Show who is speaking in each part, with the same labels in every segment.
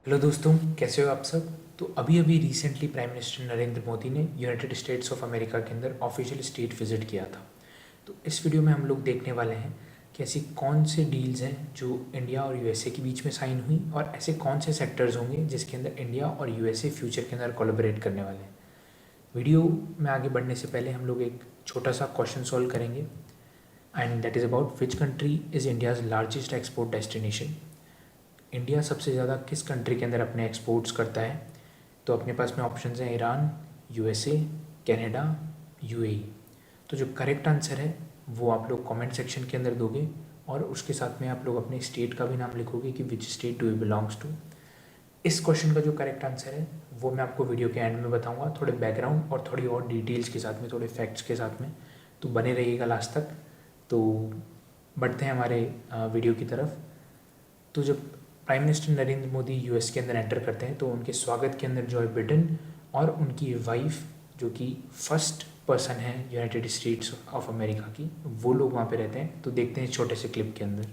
Speaker 1: Hello दोस्तों, कैसे हो आप सब। तो अभी अभी recently prime minister Narendra Modi ने यूनाइटेड स्टेट्स ऑफ अमेरिका के अंदर ऑफिशियल स्टेट विजिट किया था। तो इस वीडियो में हम लोग देखने वाले हैं कि ऐसी कौन से डील्स हैं जो इंडिया और यूएसए के बीच में साइन हुई और ऐसे कौन से सेक्टर्स होंगे जिसके अंदर इंडिया और यूएसए फ्यूचर के अंदर कोलैबोरेट करने वाले हैं। वीडियो में आगे बढ़ने से पहले हम लोग एक छोटा सा क्वेश्चन सॉल्व करेंगे, and that is about which country is India's largest export destination. India सबसे ज़्यादा किस कंट्री के अंदर अपने एक्सपोर्ट्स करता है। तो अपने पास में ऑप्शंस हैं ईरान, यूएसए, कनाडा, यूएई। तो जो करेक्ट आंसर है वो आप लोग कमेंट सेक्शन के अंदर दोगे और उसके साथ में आप लोग अपने स्टेट का भी नाम लिखोगे कि which state do you belongs to. इस क्वेश्चन का जो करेक्ट आंसर है वो मैं आपको वीडियो के एंड में बताऊंगा, थोड़े बैकग्राउंड और थोड़ी और डिटेल्स के साथ में, थोड़े फैक्ट्स के साथ में। तो बने रहिएगा लास्ट तक। तो बढ़ते हैं हमारे वीडियो की तरफ। तो जब prime minister Narendra Modi US के अंदर एंटर करते हैं तो उनके स्वागत के अंदर जो बिडेन और उनकी वाइफ, जो कि फर्स्ट पर्सन है यूनाइटेड स्टेट्स ऑफ अमेरिका की, वो लोग वहाँ पे रहते हैं। तो देखते हैं छोटे से क्लिप के अंदर।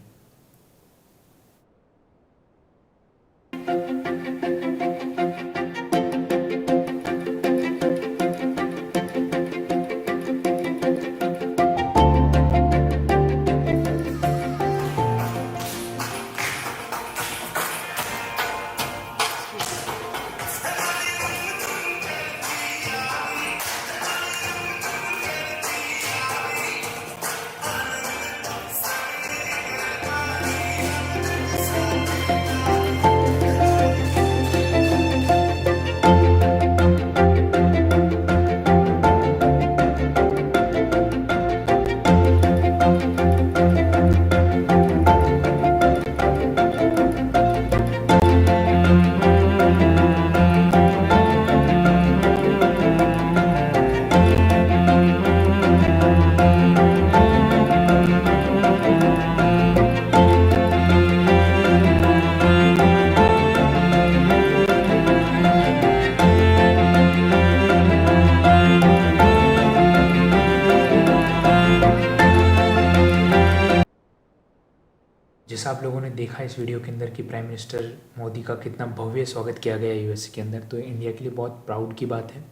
Speaker 1: जैसा आप लोगों ने देखा इस वीडियो के अंदर कि प्राइम मिनिस्टर मोदी का कितना भव्य स्वागत किया गया यूएस के अंदर, तो इंडिया के लिए बहुत प्राउड की बात है।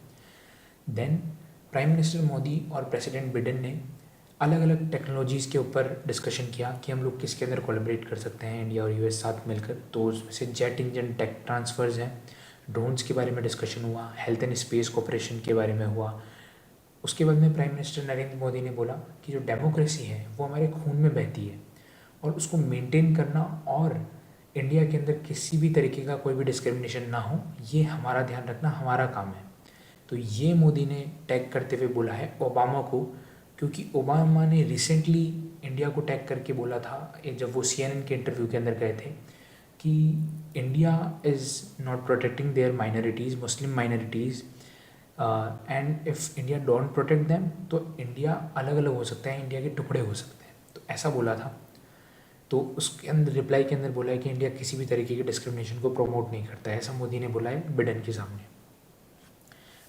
Speaker 1: देन प्राइम मिनिस्टर मोदी और प्रेसिडेंट बिडेन ने अलग अलग टेक्नोलॉजीज़ के ऊपर डिस्कशन किया कि हम लोग किसके अंदर कोलैबोरेट कर सकते हैं इंडिया और यूएस साथ मिलकर। तो उसमें से जेट इंजन टेक ट्रांसफर्स हैं, ड्रोन्स के बारे में डिस्कशन हुआ, हेल्थ एंड स्पेस कोऑपरेशन के बारे में हुआ। उसके बाद में प्राइम मिनिस्टर नरेंद्र मोदी ने बोला कि जो डेमोक्रेसी है वो हमारे खून में बहती है और उसको मेंटेन करना और इंडिया के अंदर किसी भी तरीके का कोई भी डिस्क्रिमिनेशन ना हो, ये हमारा ध्यान रखना हमारा काम है। तो ये मोदी ने टैग करते हुए बोला है ओबामा को, क्योंकि ओबामा ने रिसेंटली इंडिया को टैग करके बोला था जब वो CNN के इंटरव्यू के अंदर गए थे कि India is not protecting there minorities, Muslim minorities, and if India don't protect them तो इंडिया अलग अलग हो सकता है, इंडिया के टुकड़े हो सकते हैं। तो ऐसा बोला था। तो उसके अंदर रिप्लाई के अंदर बोला है कि इंडिया किसी भी तरीके के डिस्क्रिमिनेशन को प्रमोट नहीं करता है, ऐसा मोदी ने बोला है बिडेन के सामने।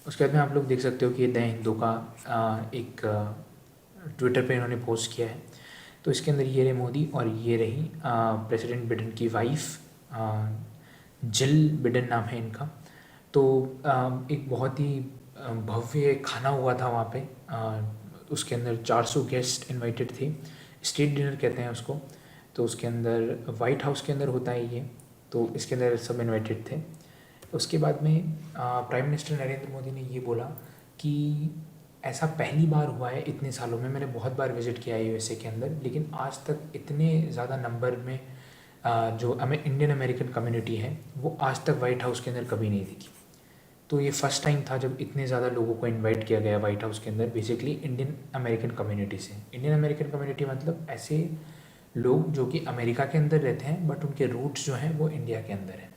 Speaker 1: उसके बाद में आप लोग देख सकते हो कि द हिंदू का एक ट्विटर पे इन्होंने पोस्ट किया है। तो इसके अंदर ये रहे मोदी और ये रही प्रेसिडेंट बिडेन की वाइफ, जिल बिडेन नाम है इनका। तो एक बहुत ही भव्य खाना हुआ था वहाँ पे। उसके अंदर 400 गेस्ट इनवाइटेड थे, स्टेट डिनर कहते हैं उसको। तो उसके अंदर वाइट हाउस के अंदर होता है ये, तो इसके अंदर सब इनवाइटेड थे। उसके बाद में प्राइम मिनिस्टर नरेंद्र मोदी ने ये बोला कि ऐसा पहली बार हुआ है इतने सालों में, मैंने बहुत बार विजिट किया है यूएसए के अंदर, लेकिन आज तक इतने ज़्यादा नंबर में जो इंडियन अमेरिकन कम्युनिटी है वो आज तक वाइट हाउस के अंदर कभी नहीं दिखी। तो ये फर्स्ट टाइम था जब इतने ज़्यादा लोगों को इनवाइट किया गया वाइट हाउस के अंदर, बेसिकली इंडियन अमेरिकन कम्युनिटी से। इंडियन अमेरिकन कम्युनिटी मतलब ऐसे लोग जो कि अमेरिका के अंदर रहते हैं बट उनके रूट्स जो हैं वो इंडिया के अंदर हैं।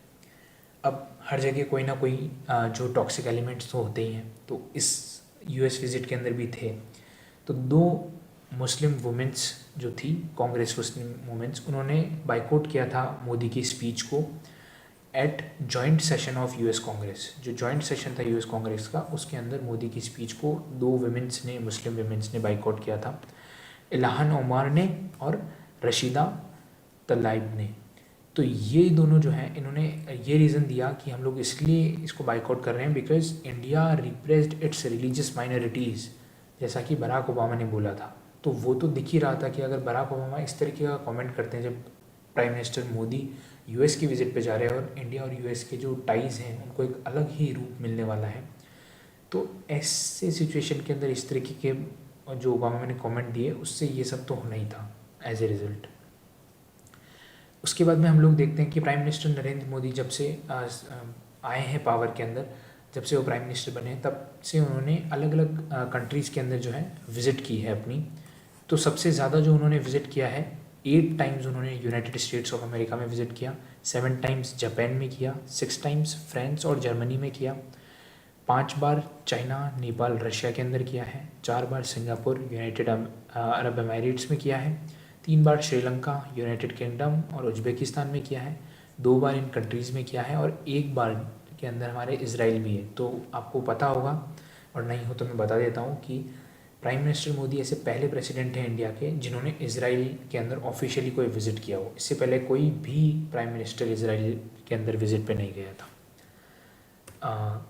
Speaker 1: अब हर जगह कोई ना कोई जो टॉक्सिक एलिमेंट्स तो होते ही हैं, तो इस यूएस विजिट के अंदर भी थे। तो 2 मुस्लिम वुमेंस जो थी, कांग्रेस मुस्लिम वुमेंस, उन्होंने बाइकआउट किया था मोदी की स्पीच को eight joint session of US Congress. जो जॉइंट सेशन था यूएस कांग्रेस का, उसके अंदर मोदी की स्पीच को 2 वुमेंस ने, मुस्लिम वुमेंस ने बाइकआउट किया था, इल्हान ओमार ने और रशीदा तलाइब ने। तो ये दोनों जो हैं इन्होंने ये रीज़न दिया कि हम लोग इसलिए इसको बाइकआउट कर रहे हैं because India repressed it's religious minorities, जैसा कि बराक ओबामा ने बोला था। तो वो तो दिख ही रहा था कि अगर बराक ओबामा इस तरीके का कमेंट करते हैं जब प्राइम मिनिस्टर मोदी यूएस की विज़िट पे जा रहे हैं और इंडिया और यूएस के जो टाइज़ हैं उनको एक अलग ही रूप मिलने वाला है, तो ऐसे सिचुएशन के अंदर इस तरीके के जो ओबामा ने कमेंट दिए उससे ये सब तो होना ही था एज ए रिज़ल्ट। उसके बाद में हम लोग देखते हैं कि प्राइम मिनिस्टर नरेंद्र मोदी जब से आए हैं पावर के अंदर, जब से वो प्राइम मिनिस्टर बने तब से उन्होंने अलग अलग कंट्रीज़ के अंदर जो है विज़िट की है अपनी। तो सबसे ज़्यादा जो उन्होंने विज़िट किया है 8 टाइम्स उन्होंने यूनाइटेड स्टेट्स ऑफ अमेरिका में विज़िट किया, 7 टाइम्स जापान में किया, 6 टाइम्स फ्रांस और जर्मनी में किया, 5 बार चाइना नेपाल रशिया के अंदर किया है, 4 बार सिंगापुर यूनाइटेड अरब अमीरेट्स में किया है, 3 बार श्रीलंका यूनाइटेड किंगडम और उज्बेकिस्तान में किया है, 2 बार इन कंट्रीज़ में किया है और 1 बार के अंदर हमारे इजराइल भी है। तो आपको पता होगा और नहीं हो तो मैं बता देता हूँ कि प्राइम मिनिस्टर मोदी ऐसे पहले प्रेसिडेंट हैं इंडिया के जिन्होंने इजराइल के अंदर ऑफिशियली कोई विज़िट किया हो। इससे पहले कोई भी प्राइम मिनिस्टर इजराइल के अंदर विज़िट पे नहीं गया था।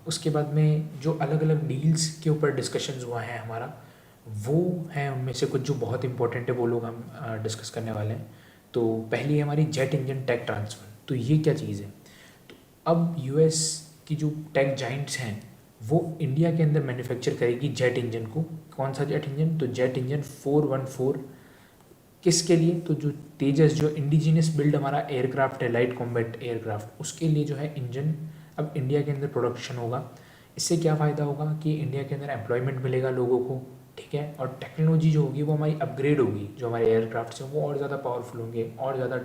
Speaker 1: उसके बाद में जो अलग अलग डील्स के ऊपर डिस्कशंस हुआ है हमारा, वो हैं उनमें से कुछ जो बहुत इंपॉर्टेंट है, वो लोग हम डिस्कस करने वाले हैं। तो पहली है हमारी जेट इंजन टेक ट्रांसफ़र। तो ये क्या चीज़ है? तो अब यूएस की जो टेक जाइंट्स हैं वो इंडिया के अंदर मैन्युफैक्चर करेगी जेट इंजन को। कौन सा जेट इंजन? तो जेट इंजन 414। किसके लिए? तो जो तेजस, जो इंडिजीनियस बिल्ड हमारा एयरक्राफ्ट है, लाइट कॉम्बैट एयरक्राफ्ट, उसके लिए जो है इंजन अब इंडिया के अंदर प्रोडक्शन होगा। इससे क्या फ़ायदा होगा कि इंडिया के अंदर एम्प्लॉयमेंट मिलेगा लोगों को, ठीक है, और टेक्नोलॉजी जो होगी वो हमारी अपग्रेड होगी। जो हमारे एयरक्राफ्ट हैं वो और ज़्यादा पावरफुल होंगे और ज़्यादा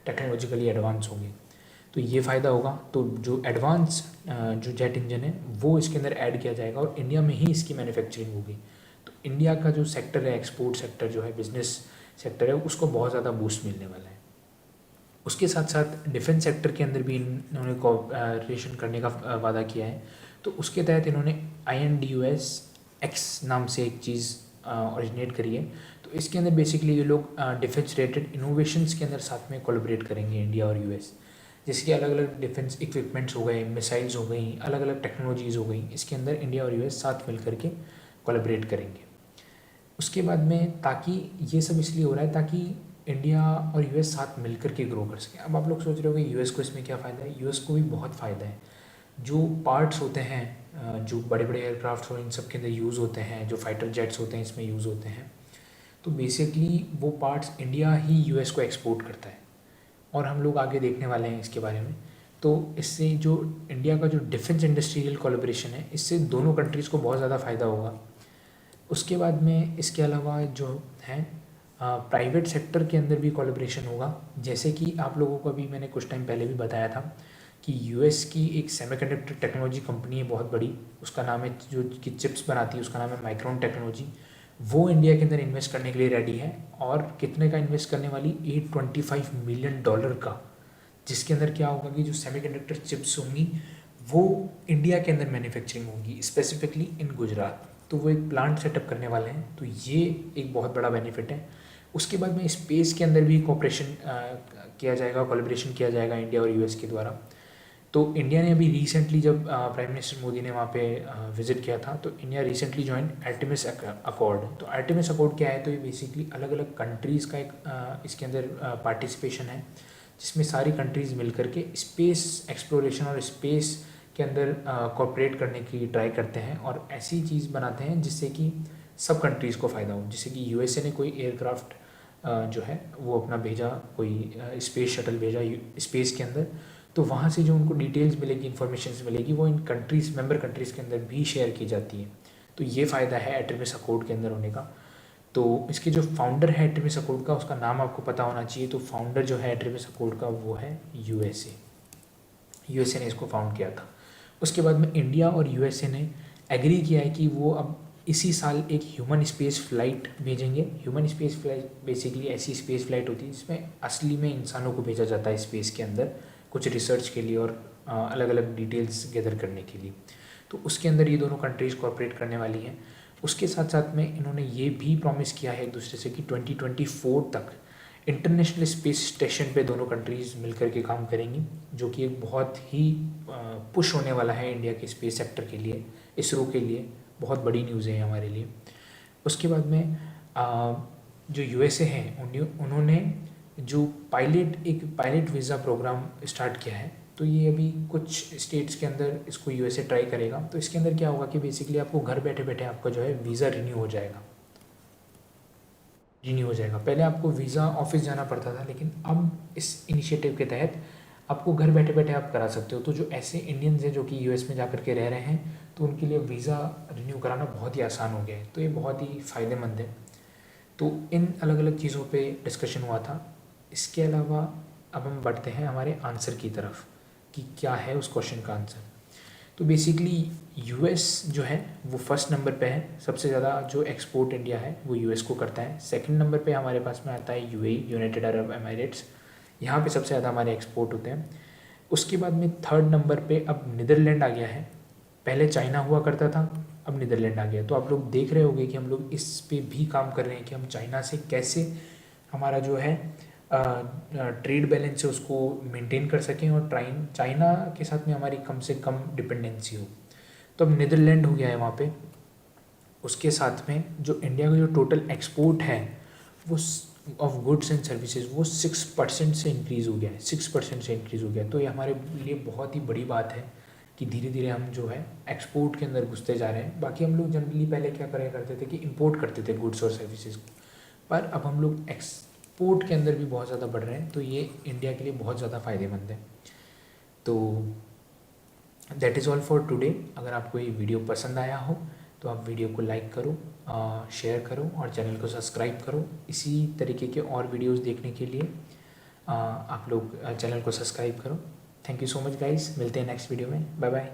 Speaker 1: टेक्नोलॉजिकली एडवांस होंगे, तो ये फ़ायदा होगा। तो जो एडवांस जो जेट इंजन है वो इसके अंदर ऐड किया जाएगा और इंडिया में ही इसकी मैन्युफैक्चरिंग होगी। तो इंडिया का जो सेक्टर है, एक्सपोर्ट सेक्टर जो है, बिजनेस सेक्टर है, उसको बहुत ज़्यादा बूस्ट मिलने वाला है। उसके साथ साथ डिफेंस सेक्टर के अंदर भी इन्होंने कोऑपरेशन करने का वादा किया है। तो उसके तहत इन्होंने INDUS X नाम से एक चीज़ ओरिजिनेट करी है। तो इसके अंदर बेसिकली ये लोग डिफेंस रिलेटेड इनोवेशंस के अंदर साथ में कोलैबोरेट करेंगे इंडिया और यूएस। जैसे कि अलग अलग डिफेंस इक्विपमेंट्स हो गए, मिसाइल्स हो गई, अलग अलग टेक्नोलॉजीज़ हो गई, इसके अंदर इंडिया और यूएस साथ मिल करके कोलैबोरेट करेंगे। उसके बाद में ताकि ये सब इसलिए हो रहा है ताकि इंडिया और यूएस साथ मिलकर के ग्रो कर सकें। अब आप लोग सोच रहे हो कि यूएस को इसमें क्या फ़ायदा है? यूएस को भी बहुत फ़ायदा है। जो पार्ट्स होते हैं जो बड़े बड़े एयरक्राफ्ट हो इन सब के अंदर यूज़ होते हैं, जो फाइटर जेट्स होते हैं इसमें यूज़ होते हैं, तो बेसिकली वो पार्ट्स इंडिया ही यूएस को एक्सपोर्ट करता है और हम लोग आगे देखने वाले हैं इसके बारे में। तो इससे जो इंडिया का जो डिफेंस इंडस्ट्रियल कोलैबोरेशन है, इससे दोनों कंट्रीज़ को बहुत ज़्यादा फ़ायदा होगा। उसके बाद में इसके अलावा जो है प्राइवेट सेक्टर के अंदर भी कोलैबोरेशन होगा। जैसे कि आप लोगों को अभी मैंने कुछ टाइम पहले भी बताया था कि यूएस की एक सेमीकंडक्टर टेक्नोलॉजी कंपनी है बहुत बड़ी, उसका नाम है, जो कि चिप्स बनाती है, उसका नाम है माइक्रोन टेक्नोलॉजी। वो इंडिया के अंदर इन्वेस्ट करने के लिए रेडी है। और कितने का इन्वेस्ट करने वाली? $825 मिलियन का, जिसके अंदर क्या होगा कि जो सेमीकंडक्टर चिप्स होंगी वो इंडिया के अंदर मैन्युफैक्चरिंग होगी, स्पेसिफिकली इन गुजरात। तो वो एक प्लांट सेटअप करने वाले हैं, तो ये एक बहुत बड़ा बेनिफिट है। उसके बाद में स्पेस के अंदर भी कोऑपरेशन किया जाएगा, कोलैबोरेशन किया जाएगा इंडिया और यूएस के द्वारा। तो इंडिया ने अभी रिसेंटली जब प्राइम मिनिस्टर मोदी ने वहाँ पे विज़िट किया था, तो India recently join Artemis accord. तो आर्टेमिस अकॉर्ड क्या है? तो ये बेसिकली अलग अलग कंट्रीज़ का एक इसके अंदर पार्टिसिपेशन है, जिसमें सारी कंट्रीज़ मिल करके स्पेस एक्सप्लोरेशन और स्पेस के अंदर कोऑपरेट करने की ट्राई करते हैं और ऐसी चीज़ बनाते हैं जिससे कि सब कंट्रीज़ को फ़ायदा हो। जैसे कि यूएसए ने कोई एयरक्राफ्ट जो है वो अपना भेजा, कोई स्पेस शटल भेजा स्पेस के अंदर, तो वहाँ से जो उनको डिटेल्स मिलेगी, इन्फॉर्मेशन मिलेगी, वो इन कंट्रीज़, मेंबर कंट्रीज़ के अंदर भी शेयर की जाती है। तो ये फ़ायदा है आर्टेमिस अकॉर्ड के अंदर होने का। तो इसके जो फाउंडर है आर्टेमिस अकॉर्ड का, उसका नाम आपको पता होना चाहिए। तो फाउंडर जो है आर्टेमिस अकॉर्ड का वो है यूएसए ने इसको फाउंड किया था। उसके बाद में इंडिया और यूएसए ने एग्री किया है कि वो अब इसी साल एक ह्यूमन स्पेस फ़्लाइट भेजेंगे। ह्यूमन स्पेस फ़्लाइट बेसिकली ऐसी स्पेस फ़्लाइट होती है जिसमें असली में इंसानों को भेजा जाता है स्पेस के अंदर, कुछ रिसर्च के लिए और अलग अलग डिटेल्स गैदर करने के लिए। तो उसके अंदर ये दोनों कंट्रीज़ कोऑपरेट करने वाली हैं। उसके साथ साथ में इन्होंने ये भी प्रॉमिस किया है एक दूसरे से कि 2024 तक इंटरनेशनल स्पेस स्टेशन पे दोनों कंट्रीज़ मिलकर के काम करेंगी, जो कि एक बहुत ही पुश होने वाला है इंडिया के स्पेस सेक्टर के लिए, इसरो के लिए बहुत बड़ी न्यूज़ है हमारे लिए। उसके बाद में जो यूएसए हैं उन्होंने जो एक पायलट वीज़ा प्रोग्राम स्टार्ट किया है, तो ये अभी कुछ स्टेट्स के अंदर इसको यूएसए ट्राई करेगा। तो इसके अंदर क्या होगा कि बेसिकली आपको घर बैठे बैठे आपका जो है वीज़ा रिन्यू हो जाएगा। पहले आपको वीज़ा ऑफिस जाना पड़ता था, लेकिन अब इस इनिशिएटिव के तहत आपको घर बैठे बैठे आप करा सकते हो। तो जो ऐसे इंडियंस हैं जो कि यूएस में जा कर के रह रहे हैं, तो उनके लिए वीज़ा रिन्यू कराना बहुत ही आसान हो गया है। तो ये बहुत ही फ़ायदेमंद है। तो इन अलग अलग चीज़ों पे डिस्कशन हुआ था। इसके अलावा अब हम बढ़ते हैं हमारे आंसर की तरफ कि क्या है उस क्वेश्चन का आंसर। तो बेसिकली यूएस जो है वो फर्स्ट नंबर पे है, सबसे ज़्यादा जो एक्सपोर्ट इंडिया है वो यूएस को करता है। सेकंड नंबर पे हमारे पास में आता है यूएई, यूनाइटेड अरब एमिरेट्स, यहाँ पे सबसे ज़्यादा हमारे एक्सपोर्ट होते हैं। उसके बाद में थर्ड नंबर पे अब नीदरलैंड आ गया है। पहले चाइना हुआ करता था, अब नीदरलैंड आ गया। तो आप लोग देख रहे होंगे कि हम लोग इस पे भी काम कर रहे हैं कि हम चाइना से कैसे हमारा जो है ट्रेड बैलेंस है उसको मेंटेन कर सकें और चाइना के साथ में हमारी कम से कम डिपेंडेंसी हो। तो अब नीदरलैंड हो गया है वहाँ पे। उसके साथ में जो इंडिया का जो टोटल एक्सपोर्ट है वो ऑफ गुड्स एंड सर्विसेज वो 6% से इंक्रीज़ हो गया है, 6% से इंक्रीज़ हो गया। तो ये हमारे लिए बहुत ही बड़ी बात है कि धीरे धीरे हम जो है एक्सपोर्ट के अंदर घुसते जा रहे हैं। बाकी हम लोग जनरली पहले क्या करा करते थे कि इंपोर्ट करते थे गुड्स और सर्विसेज को, पर अब हम लोग एक्सपोर्ट के अंदर भी बहुत ज़्यादा बढ़ रहे हैं। तो ये इंडिया के लिए बहुत ज़्यादा फ़ायदेमंद है। तो that is all for today. अगर आपको ये वीडियो पसंद आया हो तो आप वीडियो को लाइक करो, शेयर करो और चैनल को सब्सक्राइब करो। इसी तरीके के और वीडियोस देखने के लिए आप लोग चैनल को सब्सक्राइब करो। Thank you so much guys, मिलते हैं नेक्स्ट वीडियो में। Bye bye.